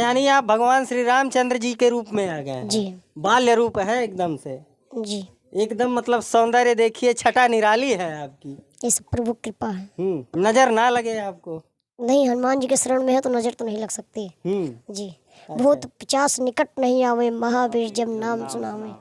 यानी आप भगवान श्री रामचंद्र जी के रूप में आ गए हैं। जी बाल्य रूप है एकदम से, जी, एकदम मतलब सौंदर्य देखिए, छटा निराली है आपकी। ये सब प्रभु कृपा है। नजर ना लगे आपको। नहीं, हनुमान जी के शरण में है तो नजर तो नहीं लग सकती। जी, बहुत 50 निकट नहीं आवे, महावीर जब नाम सुनावे।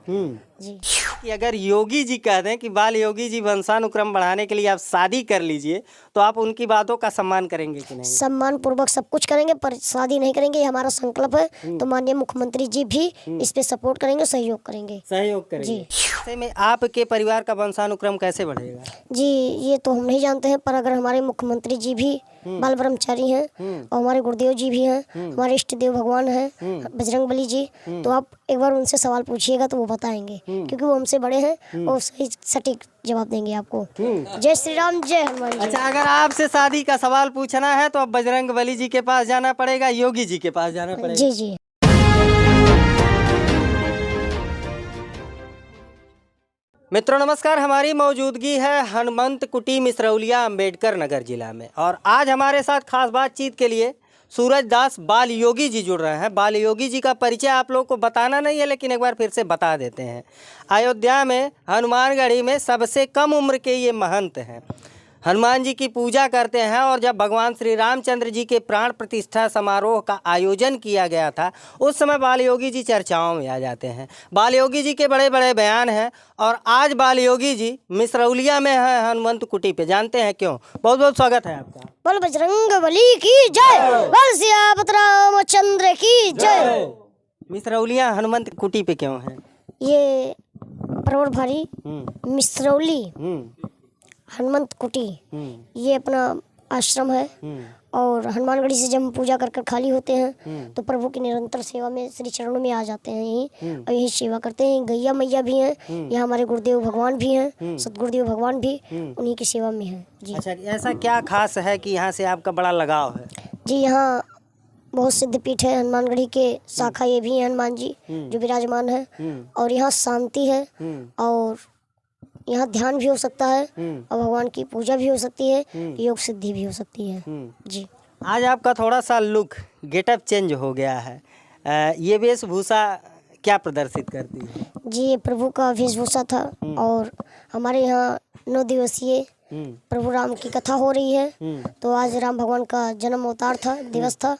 जी, कि अगर योगी जी कह दें कि बाल योगी जी वंशानुक्रम बढ़ाने के लिए आप शादी कर लीजिए, तो आप उनकी बातों का सम्मान करेंगे कि नहीं? सम्मान पूर्वक सब कुछ करेंगे, पर शादी नहीं करेंगे, ये हमारा संकल्प है। तो माननीय मुख्यमंत्री जी भी इस पे सपोर्ट करेंगे, सहयोग करेंगे। सहयोग करेंगे जी। ऐसे में आपके परिवार का वंशानुक्रम कैसे बढ़ेगा? जी, ये तो हम नहीं जानते हैं, पर अगर हमारे मुख्यमंत्री जी भी बाल ब्रह्मचारी हैं और हमारे गुरुदेव जी भी हैं, हमारे इष्ट देव भगवान हैं बजरंगबली जी, तो आप एक बार उनसे सवाल पूछिएगा तो वो बताएंगे, क्योंकि वो हमसे बड़े हैं और सही सटीक जवाब देंगे आपको। जय श्री राम, जय हनुमान जी। अच्छा, अगर आपसे शादी का सवाल पूछना है तो अब बजरंगबली जी के पास जाना पड़ेगा, योगी जी के पास जाना पड़ेगा। जी जी। मित्रों नमस्कार, हमारी मौजूदगी है हनुमंत कुटी मिसरौलिया अम्बेडकर नगर जिला में, और आज हमारे साथ खास बातचीत के लिए सूरज दास बाल योगी जी जुड़ रहे हैं। बाल योगी जी का परिचय आप लोग को बताना नहीं है, लेकिन एक बार फिर से बता देते हैं। अयोध्या में हनुमानगढ़ी में सबसे कम उम्र के ये महंत हैं। हनुमान जी की पूजा करते हैं, और जब भगवान श्री रामचंद्र जी के प्राण प्रतिष्ठा समारोह का आयोजन किया गया था, उस समय बाल योगी जी चर्चाओं में आ जाते हैं। बाल योगी जी के बड़े बड़े बयान हैं, और आज बाल योगी जी मिसरौलिया में है हनुमंत कुटी पे। जानते हैं क्यों? बहुत बहुत स्वागत है आपका। बोल बजरंगबली की जय, बोल सियापत रामचंद्र की जय। मिसरौलिया हनुमंत कुटी पे क्यों है? ये परवर भारी मिसरौली हनुमंत कुटी, ये अपना आश्रम है। और हनुमानगढ़ी से जब हम पूजा कर कर खाली होते हैं तो प्रभु की निरंतर सेवा में श्री चरणों में आ जाते हैं यहीं, और यही सेवा करते हैं। गैया मैया भी हैं, यहाँ हमारे गुरुदेव भगवान भी हैं, सतगुरुदेव भगवान भी उन्हीं की सेवा में हैं। जी। अच्छा, ऐसा क्या खास है कि यहाँ से आपका बड़ा लगाव है? जी, यहाँ बहुत सिद्ध पीठ है, हनुमानगढ़ी के शाखा ये भी हैं हनुमान जी जो विराजमान है, और यहाँ शांति है, और यहाँ ध्यान भी हो सकता है, और भगवान की पूजा भी हो सकती है, योग सिद्धि भी हो सकती है। जी। आज आपका थोड़ा सा लुक गेटअप चेंज हो गया है, ये वेशभूषा क्या प्रदर्शित करती है? जी, ये प्रभु का वेशभूषा था, और हमारे यहाँ 9 दिवसीय प्रभु राम की कथा हो रही है। तो आज राम भगवान का जन्म अवतार था, दिवस था,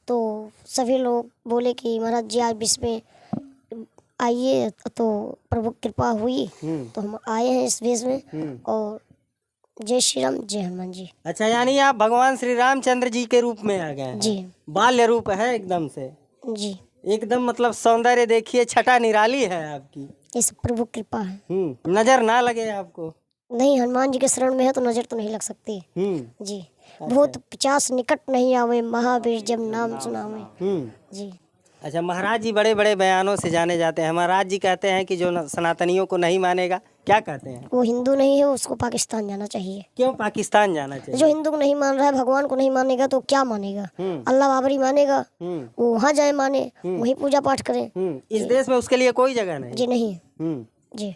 तो सभी लोग बोले कि महाराज जी आज विश्व में आइए, तो प्रभु कृपा हुई तो हम आए हैं इस वेश में। और जय श्री राम, जय हनुमान जी। अच्छा, यानी आप भगवान श्री रामचंद्र जी के रूप में आ गए हैं। जी बाल्य रूप है एकदम से, जी, एकदम मतलब सौंदर्य देखिए, छटा निराली है आपकी। ये सब प्रभु कृपा है। नजर ना लगे आपको। नहीं, हनुमान जी के शरण में है तो नजर तो नहीं लग सकती। जी, बहुत 50 निकट नहीं आवे, महावीर जब नाम सुनावे। जी। अच्छा, महाराज जी बड़े बड़े बयानों से जाने जाते हैं। महाराज जी कहते हैं कि जो सनातनियों को नहीं मानेगा, क्या कहते हैं? वो हिंदू नहीं है, उसको पाकिस्तान जाना चाहिए। क्यों पाकिस्तान जाना चाहिए? जो हिंदू को नहीं मान रहा है, भगवान को नहीं मानेगा तो क्या मानेगा? अल्लाह बाबरी मानेगा, वो वहाँ जाए माने, वही पूजा पाठ करे। इस देश में उसके लिए कोई जगह नहीं? जी नहीं है। जी,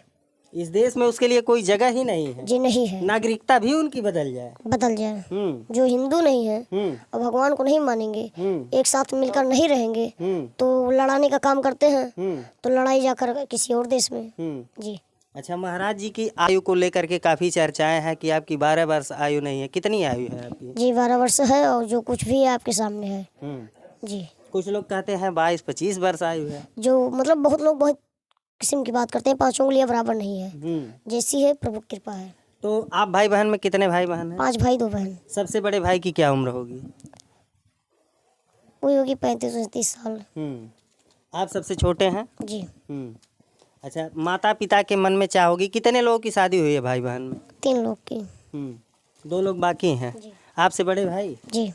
इस देश में उसके लिए कोई जगह ही नहीं है। जी नहीं है। नागरिकता भी उनकी बदल जाए। बदल जाए। जो हिंदू नहीं है और भगवान को नहीं मानेंगे, एक साथ मिलकर नहीं रहेंगे, तो लड़ाने का काम करते हैं, तो लड़ाई जाकर किसी और देश में। जी। अच्छा, महाराज जी की आयु को लेकर के काफी चर्चाएं हैं कि आपकी 12 वर्ष आयु नहीं है। कितनी आयु है आपकी? जी, 12 वर्ष है, और जो कुछ भी है आपके सामने है। जी। कुछ लोग कहते हैं 22-25 वर्ष आयु है। जो मतलब बहुत लोग बहुत किस्म की बात करते हैं, पांचों के लिए बराबर नहीं है। जैसी है प्रभु कृपा है। तो आप भाई बहन में कितने भाई बहन हैं? 5 भाई 2 बहन। सबसे बड़े भाई की क्या उम्र होगी? वही होगी 35-39 साल। आप सबसे छोटे हैं? जी। अच्छा, माता पिता के मन में क्या होगी? कितने लोगों की शादी हुई है भाई बहन में? 3 लोग की। 2 लोग बाकी हैं। आपसे बड़े भाई? जी।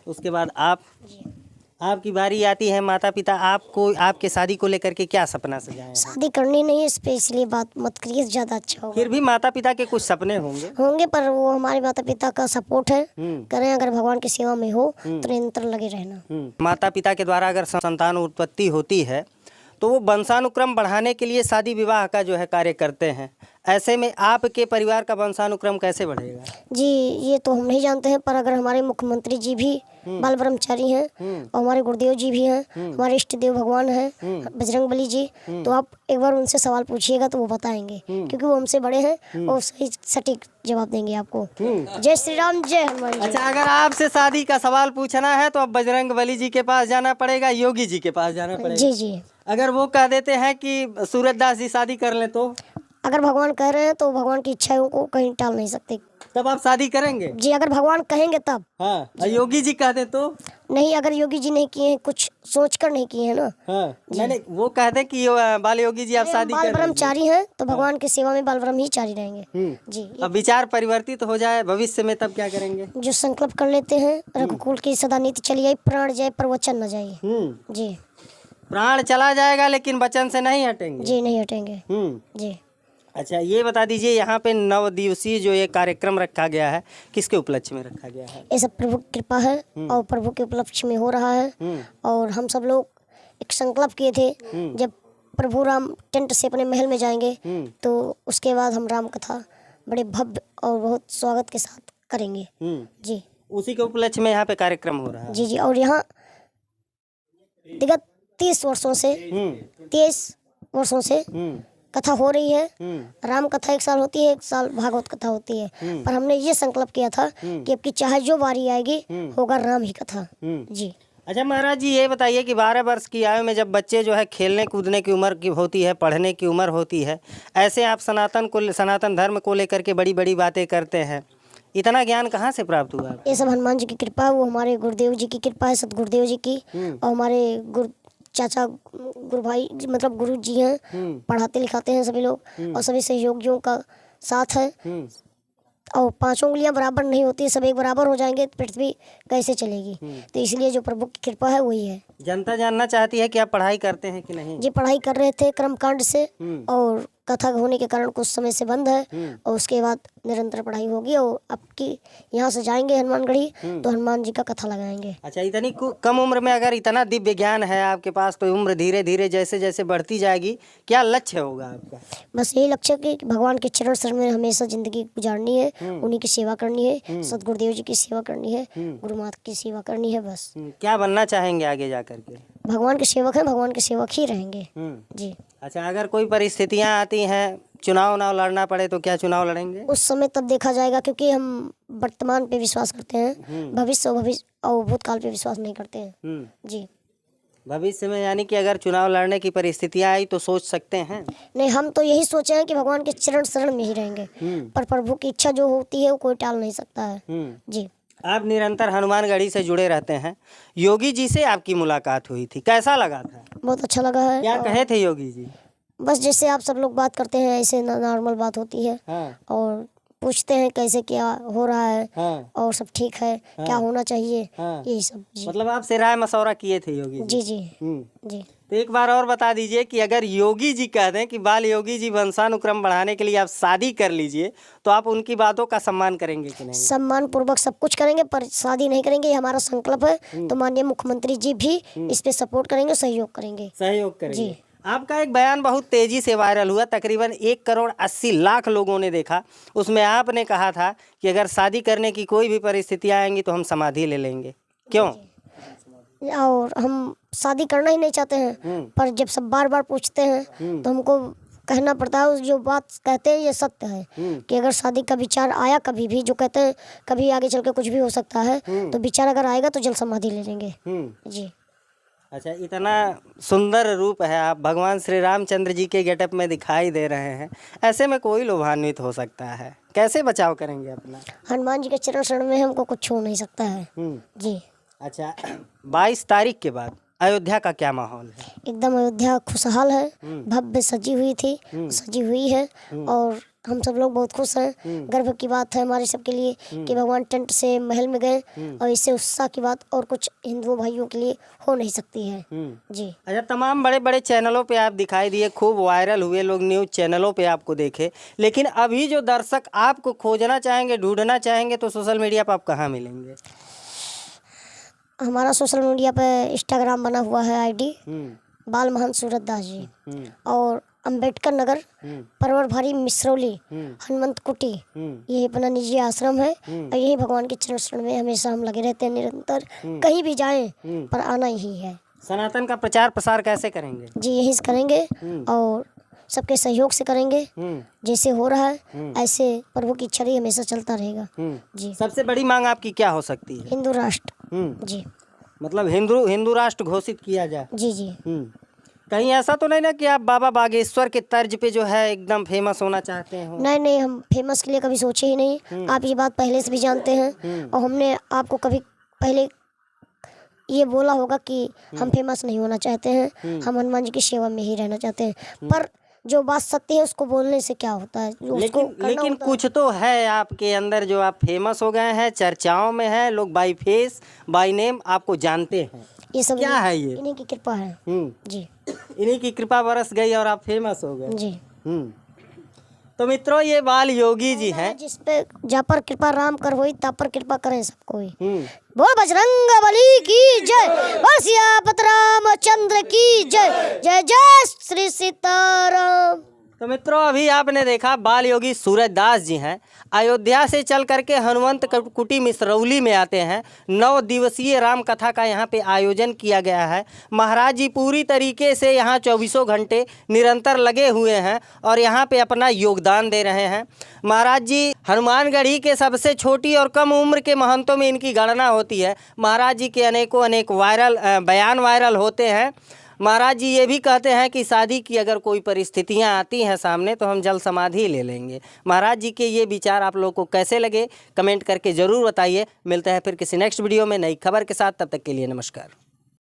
उसके बाद आप? जी। आपकी बारी आती है। माता पिता आपको आपके शादी को लेकर के क्या सपना सजाए हैं? शादी करनी नहीं है, इस पे इसलिए बात मत करिए, ज्यादा अच्छा होगा। फिर भी माता पिता के कुछ सपने होंगे। पर वो हमारे माता पिता का सपोर्ट है, करें अगर भगवान की सेवा में हो तो निरंतर लगे रहना। माता पिता के द्वारा अगर संतान उत्पत्ति होती है तो वो वंशानुक्रम बढ़ाने के लिए शादी विवाह का जो है कार्य करते हैं। ऐसे में आपके परिवार का वंशानुक्रम कैसे बढ़ेगा? जी ये तो हम नहीं जानते हैं, पर अगर हमारे मुख्यमंत्री जी भी बाल ब्रह्मचारी हैं और हमारे गुरुदेव जी भी हैं, हमारे इष्ट देव भगवान हैं बजरंगबली जी, तो आप एक बार उनसे सवाल पूछिएगा तो वो बताएंगे, क्योंकि वो हमसे बड़े हैं और सही सटीक जवाब देंगे आपको। जय श्री राम, जय हनुमान जी। अच्छा, अगर आपसे शादी का सवाल पूछना है तो अब बजरंगबली जी के पास जाना पड़ेगा, योगी जी के पास जाना पड़ेगा। जी जी। अगर वो कह देते हैं कि सूरजदास जी शादी कर लें तो अगर भगवान कह रहे हैं तो भगवान की इच्छाओं को कहीं टाल नहीं सकते। तब आप शादी करेंगे? जी अगर भगवान कहेंगे तब। हाँ, और योगी जी कह दे तो? नहीं, अगर योगी जी नहीं किए हैं, कुछ सोच कर नहीं किए हैं ना। हाँ, मैंने वो कहते कि बाल योगी जी आप शादी बाल कर ब्रह्मचारी हैं तो भगवान की सेवा में बाल ब्रह्म ही चारी रहेंगे। जी। अब विचार परिवर्तित हो जाए भविष्य में तब क्या करेंगे? जो संकल्प कर लेते हैं, रघुकुल की सदा नीति चली आई, प्राण जाए पर वचन न जाए। जी। प्राण चला जाएगा लेकिन वचन से नहीं हटेंगे। जी नहीं हटेंगे। जी। अच्छा, ये बता दीजिए, यहाँ पे 9 दिवसीय जो ये कार्यक्रम रखा गया है, किसके उपलक्ष्य में रखा गया है? ये सब प्रभु की कृपा है और प्रभु के उपलक्ष्य में हो रहा है। और हम सब लोग एक संकल्प किए थे, जब प्रभु राम टेंट से अपने महल में जाएंगे तो उसके बाद हम राम कथा बड़े भव्य और बहुत स्वागत के साथ करेंगे। जी। उसी के उपलक्ष्य में यहाँ पे कार्यक्रम हो रहा है। जी जी। और यहाँ विगत 30 वर्षों से 23 वर्षों से कथा हो रही है। राम कथा एक साल होती है, एक साल भागवत कथा होती है, पर हमने ये संकल्प किया था कि अब की चाहे जो बारी आएगी होगा राम ही कथा। जी। अच्छा महाराज जी, ये बताइए कि 12 वर्ष की आयु में जब बच्चे जो है खेलने कूदने की उम्र की होती है, पढ़ने की उम्र होती है, ऐसे आप सनातन धर्म को लेकर के बड़ी बड़ी बातें करते हैं, इतना ज्ञान कहाँ से प्राप्त हुआ? ये सब हनुमान जी की कृपा है, वो हमारे गुरुदेव जी की कृपा है, सतगुरुदेव जी की, और हमारे चाचा गुरु भाई मतलब गुरु जी हैं, पढ़ाते लिखाते हैं सभी लोग, और सभी सहयोगियों का साथ है। और 5 उंगलियां बराबर नहीं होती, सब एक बराबर हो जाएंगे तो पृथ्वी कैसे चलेगी। तो इसलिए जो प्रभु की कृपा है वही है। जनता जानना चाहती है कि आप पढ़ाई करते हैं कि नहीं? जी पढ़ाई कर रहे थे कर्मकांड से, और कथा होने के कारण कुछ समय से बंद है, और उसके बाद निरंतर पढ़ाई होगी। और अब की यहाँ से जाएंगे हनुमानगढ़ी तो हनुमान जी का कथा लगाएंगे। अच्छा, इतनी कम उम्र में अगर इतना दिव्य ज्ञान है आपके पास, तो उम्र धीरे धीरे जैसे जैसे बढ़ती जाएगी, क्या लक्ष्य होगा आपका? बस यही लक्ष्य कि भगवान के चरण शरण में हमेशा जिंदगी गुजारनी है, उन्हीं की सेवा करनी है, सतगुरुदेव जी की सेवा करनी है, गुरु माता की सेवा करनी है। बस। क्या बनना चाहेंगे आगे जा करके? भगवान के सेवक हैं, भगवान के सेवक ही रहेंगे। जी। अच्छा, अगर कोई परिस्थितियां आती हैं, चुनाव लड़ना पड़े तो क्या चुनाव लड़ेंगे? उस समय तब देखा जाएगा, क्योंकि हम वर्तमान पे विश्वास करते हैं, भविष्य और भूतकाल पे विश्वास नहीं करते हैं। जी। भविष्य में यानी कि अगर चुनाव लड़ने की परिस्थितियां आई तो सोच सकते हैं? नहीं, हम तो यही सोचे हैं कि भगवान के चरण शरण में ही रहेंगे, पर प्रभु की इच्छा जो होती है वो कोई टाल नहीं सकता है। जी। आप निरंतर हनुमानगढ़ी से जुड़े रहते हैं, योगी जी से आपकी मुलाकात हुई थी, कैसा लगा था? बहुत अच्छा लगा है। क्या कहे थे योगी जी? बस जैसे आप सब लोग बात करते हैं ऐसे नॉर्मल बात होती है। और पूछते हैं कैसे क्या हो रहा है, और सब ठीक है, क्या होना चाहिए, यही सब। जी। मतलब आपसे राय मशवरा किए थे योगी जी? जी जी। तो एक बार और बता दीजिए कि अगर योगी जी कह दें कि बाल योगी जी वंशानुक्रम बढ़ाने के लिए आप शादी कर लीजिए, तो आप उनकी बातों का सम्मान करेंगे कि नहीं? सम्मान पूर्वक सब कुछ करेंगे, पर शादी नहीं करेंगे, ये हमारा संकल्प है। तो माननीय मुख्यमंत्री जी भी इस पे सपोर्ट करेंगे, सहयोग करेंगे। सहयोग करेंगे। जी। आपका एक बयान बहुत तेजी से वायरल हुआ, तकरीबन 1,80,00,000 लोगों ने देखा। उसमें आपने कहा था कि अगर शादी करने की कोई भी परिस्थितियां आएंगी तो हम समाधि ले लेंगे, क्यों? और हम शादी करना ही नहीं चाहते हैं, पर जब सब बार बार पूछते हैं तो हमको कहना पड़ता है, जो बात कहते हैं ये सत्य है कि अगर शादी का विचार आया कभी भी, जो कहते हैं कभी आगे चल के कुछ भी हो सकता है, तो विचार अगर आएगा तो जल समाधि ले लेंगे। जी। अच्छा, इतना सुंदर रूप है, आप भगवान श्री रामचंद्र जी के गेटअप में दिखाई दे रहे हैं, ऐसे में कोई लोभान्वित हो सकता है, कैसे बचाव करेंगे अपना? हनुमान जी के चरण शरण में हमको कुछ छू नहीं सकता है। जी। अच्छा, 22 तारीख के बाद अयोध्या का क्या माहौल है? एकदम अयोध्या खुशहाल है, भव्य सजी हुई थी, सजी हुई है, और हम सब लोग बहुत खुश हैं। गर्व की बात है हमारे सबके लिए कि भगवान टेंट से महल में गए, और इससे उत्साह की बात और कुछ हिंदुओं भाइयों के लिए हो नहीं सकती है। जी। अच्छा, तमाम बड़े बड़े चैनलों पे आप दिखाई दिए, खूब वायरल हुए, लोग न्यूज़ चैनलों पे आपको देखे, लेकिन अभी जो दर्शक आपको खोजना चाहेंगे, ढूंढना चाहेंगे, तो सोशल मीडिया पर आप कहाँ मिलेंगे? हमारा सोशल मीडिया पे इंस्टाग्राम बना हुआ है, ID बाल महंत सूरजदास जी, और अंबेडकर नगर, परवर भारी, मिसरौली, हनुमंत कुटी, ये अपना निजी आश्रम है। और यही भगवान के चरण शरण में हमेशा हम लगे रहते हैं निरंतर। कहीं भी जाएं पर आना ही है। सनातन का प्रचार प्रसार कैसे करेंगे? जी यही से करेंगे और सबके सहयोग से करेंगे। जैसे हो रहा है ऐसे प्रभु की इच्छा रही हमेशा चलता रहेगा। जी। सबसे बड़ी मांग आपकी क्या हो सकती है? हिंदू राष्ट्र। जी। मतलब हिंदू राष्ट्र घोषित किया जाए। जी जी। कहीं ऐसा तो नहीं ना कि आप बाबा बागेश्वर के तर्ज पे जो है एकदम फेमस होना चाहते हो? नहीं नहीं, हम फेमस के लिए कभी सोचे ही नहीं। आप ये बात पहले से भी जानते हैं और हमने आपको कभी पहले ये बोला होगा कि हम फेमस नहीं होना चाहते हैं, हम हनुमान जी की सेवा में ही रहना चाहते हैं। पर जो बात सत्य है उसको बोलने से क्या होता है, लेकिन कुछ तो है आपके अंदर जो आप फेमस हो गए हैं, चर्चाओं में है, लोग बाई फेस बाई नेम आपको जानते हैं। ये सब क्या है? ये इन्हीं की कृपा है। जी। इन्हीं की कृपा बरस गई और आप फेमस हो गए। जी। तो मित्रों, ये बाल योगी जी हैं। जिस पे जा पर कृपा राम कर होई, ता पर कृपा करें सब कोई। बोल बजरंग बली की जय, बोल सियापत रामचंद्र की जय, जय जय श्री सीताराम। तो मित्रों, अभी आपने देखा बाल योगी सूरज दास जी हैं। अयोध्या से चल करके हनुमंत कुटी मिसरौली में आते हैं। 9 दिवसीय राम कथा का यहाँ पे आयोजन किया गया है। महाराज जी पूरी तरीके से यहाँ 24 घंटे निरंतर लगे हुए हैं और यहाँ पे अपना योगदान दे रहे हैं। महाराज जी हनुमानगढ़ी के सबसे छोटी और कम उम्र के महंतों में इनकी गणना होती है। महाराज जी के अनेक बयान वायरल होते हैं। महाराज जी ये भी कहते हैं कि शादी की अगर कोई परिस्थितियां आती हैं सामने तो हम जल समाधि ले लेंगे। महाराज जी के ये विचार आप लोगों को कैसे लगे कमेंट करके ज़रूर बताइए। मिलते हैं फिर किसी नेक्स्ट वीडियो में नई खबर के साथ। तब तक के लिए नमस्कार।